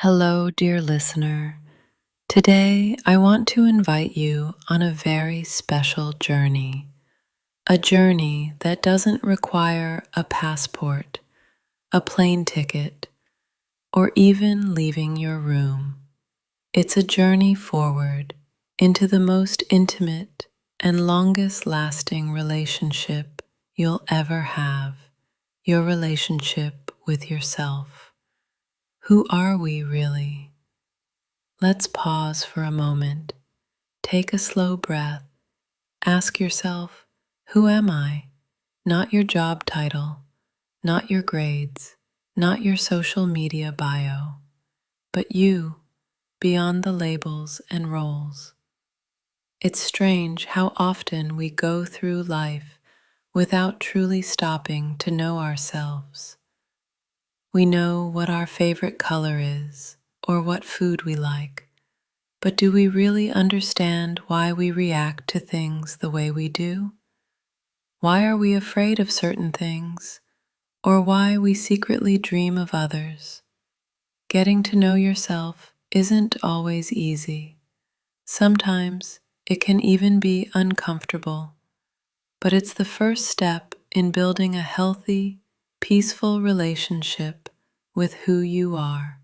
Hello, dear listener. Today, I want to invite you on a very special journey. A journey that doesn't require a passport, a plane ticket, or even leaving your room. It's a journey forward into the most intimate and longest lasting relationship you'll ever have, your relationship with yourself. Who are we really? Let's pause for a moment. Take a slow breath. Ask yourself, who am I? Not your job title, not your grades, not your social media bio, but you, beyond the labels and roles. It's strange how often we go through life without truly stopping to know ourselves. We know what our favorite color is or what food we like. But do we really understand why we react to things the way we do? Why are we afraid of certain things? Or why we secretly dream of others? Getting to know yourself isn't always easy. Sometimes it can even be uncomfortable, but it's the first step in building a healthy, peaceful relationship with who you are.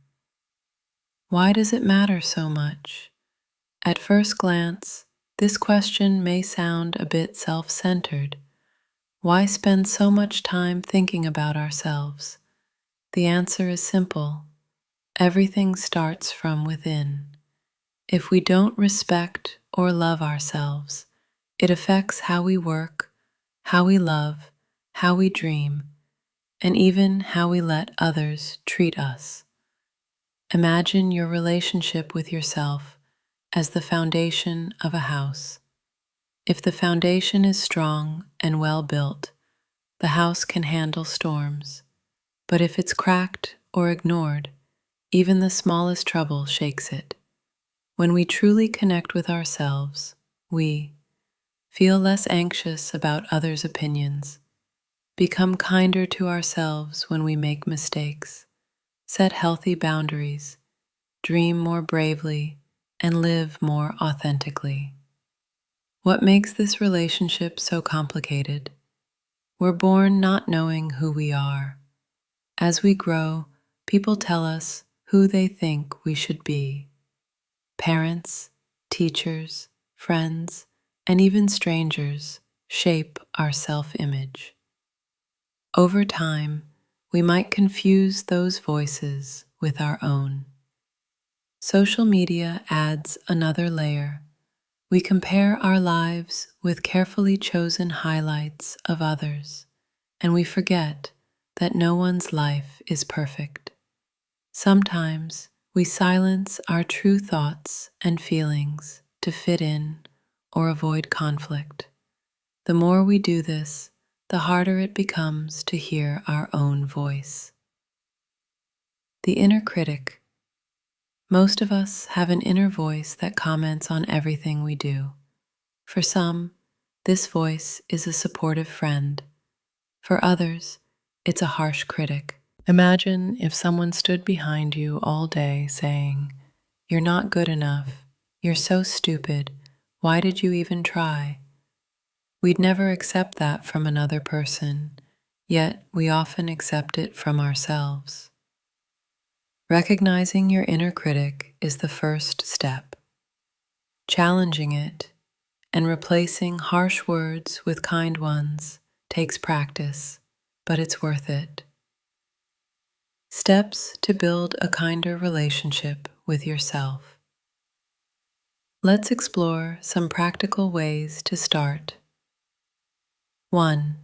Why does it matter so much? At first glance, this question may sound a bit self-centered. Why spend so much time thinking about ourselves? The answer is simple. Everything starts from within. If we don't respect or love ourselves, it affects how we work, how we love, how we dream, and even how we let others treat us. Imagine your relationship with yourself as the foundation of a house. If the foundation is strong and well built, the house can handle storms. But if it's cracked or ignored, even the smallest trouble shakes it. When we truly connect with ourselves, we feel less anxious about others' opinions, become kinder to ourselves when we make mistakes, set healthy boundaries, dream more bravely, and live more authentically. What makes this relationship so complicated? We're born not knowing who we are. As we grow, people tell us who they think we should be. Parents, teachers, friends, and even strangers shape our self-image. Over time, we might confuse those voices with our own. Social media adds another layer. We compare our lives with carefully chosen highlights of others, and we forget that no one's life is perfect. Sometimes we silence our true thoughts and feelings to fit in or avoid conflict. The more we do this, the harder it becomes to hear our own voice. The inner critic. Most of us have an inner voice that comments on everything we do. For some, this voice is a supportive friend. For others, it's a harsh critic. Imagine if someone stood behind you all day saying, "You're not good enough. You're so stupid. Why did you even try?" We'd never accept that from another person, yet we often accept it from ourselves. Recognizing your inner critic is the first step. Challenging it and replacing harsh words with kind ones takes practice, but it's worth it. Steps to build a kinder relationship with yourself. Let's explore some practical ways to start. 1.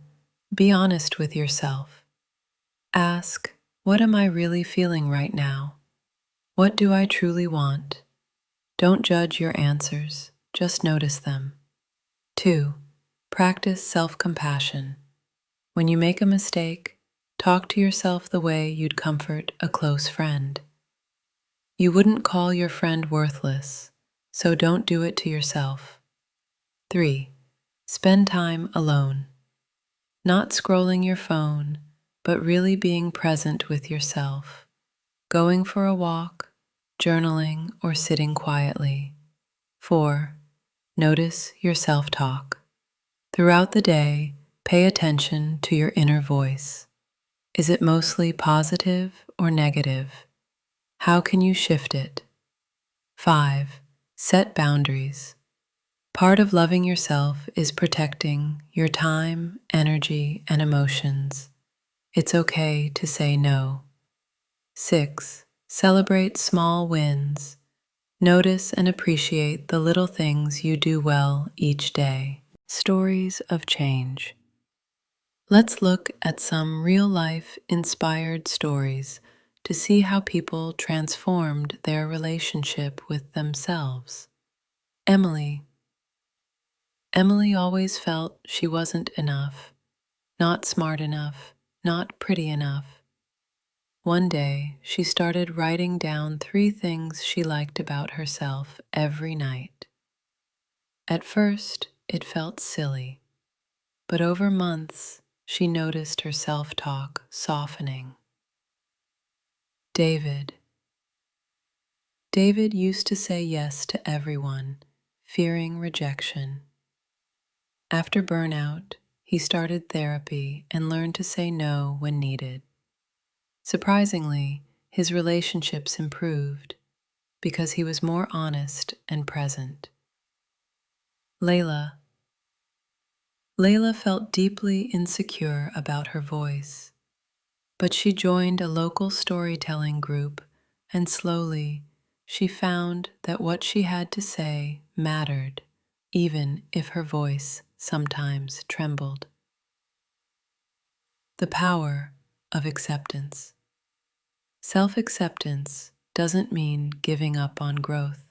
Be honest with yourself. Ask, what am I really feeling right now? What do I truly want? Don't judge your answers, just notice them. 2. Practice self-compassion. When you make a mistake, talk to yourself the way you'd comfort a close friend. You wouldn't call your friend worthless, so don't do it to yourself. 3. Spend time alone. Not scrolling your phone, but really being present with yourself. Going for a walk, journaling, or sitting quietly. 4. Notice your self-talk. Throughout the day, pay attention to your inner voice. Is it mostly positive or negative? How can you shift it? 5. Set boundaries. Part of loving yourself is protecting your time, energy, and emotions. It's okay to say no. 6. Celebrate small wins. Notice and appreciate the little things you do well each day. Stories of change. Let's look at some real-life inspired stories to see how people transformed their relationship with themselves. Emily. Emily always felt she wasn't enough, not smart enough, not pretty enough. One day, she started writing down 3 things she liked about herself every night. At first, it felt silly, but over months, she noticed her self-talk softening. David. David used to say yes to everyone, fearing rejection. After burnout, he started therapy and learned to say no when needed. Surprisingly, his relationships improved because he was more honest and present. Layla. Layla felt deeply insecure about her voice, but she joined a local storytelling group, and slowly she found that what she had to say mattered, even if her voice sometimes trembled. The power of acceptance. Self-acceptance doesn't mean giving up on growth.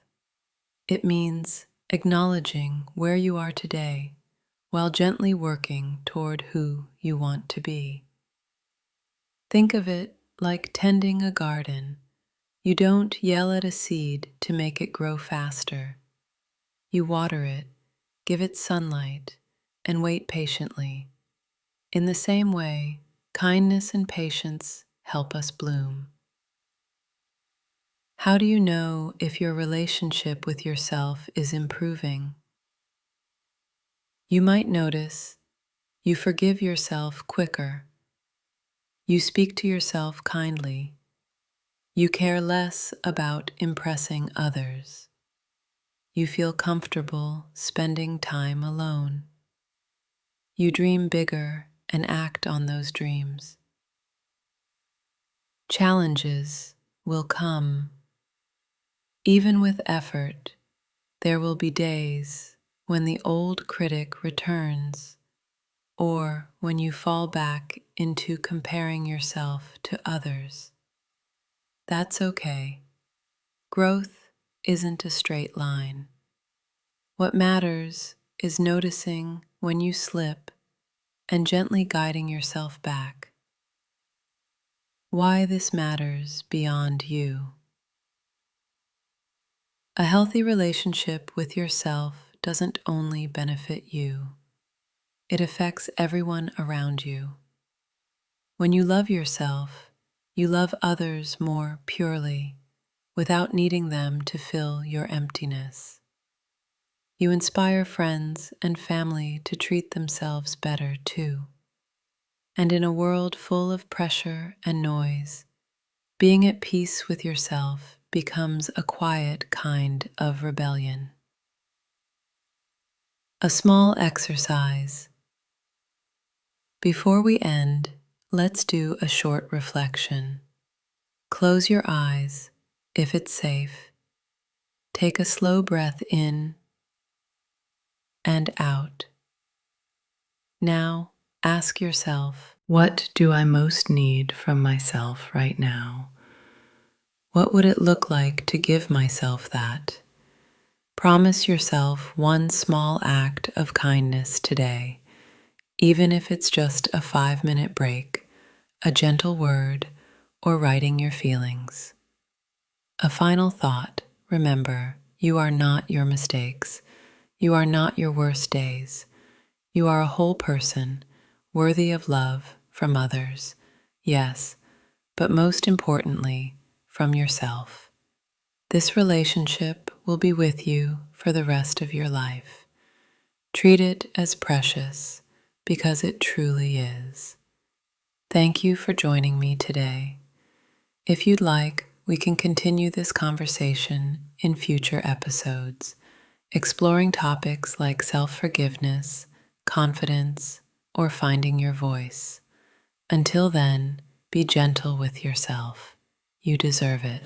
It means acknowledging where you are today while gently working toward who you want to be. Think of it like tending a garden. You don't yell at a seed to make it grow faster. You water it, give it sunlight, and wait patiently. In the same way, kindness and patience help us bloom. How do you know if your relationship with yourself is improving? You might notice you forgive yourself quicker. You speak to yourself kindly. You care less about impressing others. You feel comfortable spending time alone. You dream bigger and act on those dreams. Challenges will come. Even with effort, there will be days when the old critic returns, or when you fall back into comparing yourself to others. That's okay. Growth isn't a straight line. What matters is noticing when you slip and gently guiding yourself back. Why this matters beyond you. A healthy relationship with yourself doesn't only benefit you, it affects everyone around you. When you love yourself, you love others more purely, without needing them to fill your emptiness. You inspire friends and family to treat themselves better too. And in a world full of pressure and noise, being at peace with yourself becomes a quiet kind of rebellion. A small exercise. Before we end, let's do a short reflection. Close your eyes if it's safe. Take a slow breath in and out. Now, ask yourself, what do I most need from myself right now? What would it look like to give myself that? Promise yourself one small act of kindness today, even if it's just a 5-minute break, a gentle word, or writing your feelings. A final thought, remember, you are not your mistakes. You are not your worst days. You are a whole person, worthy of love from others. Yes, but most importantly, from yourself. This relationship will be with you for the rest of your life. Treat it as precious because it truly is. Thank you for joining me today. If you'd like, we can continue this conversation in future episodes, exploring topics like self-forgiveness, confidence, or finding your voice. Until then, be gentle with yourself. You deserve it.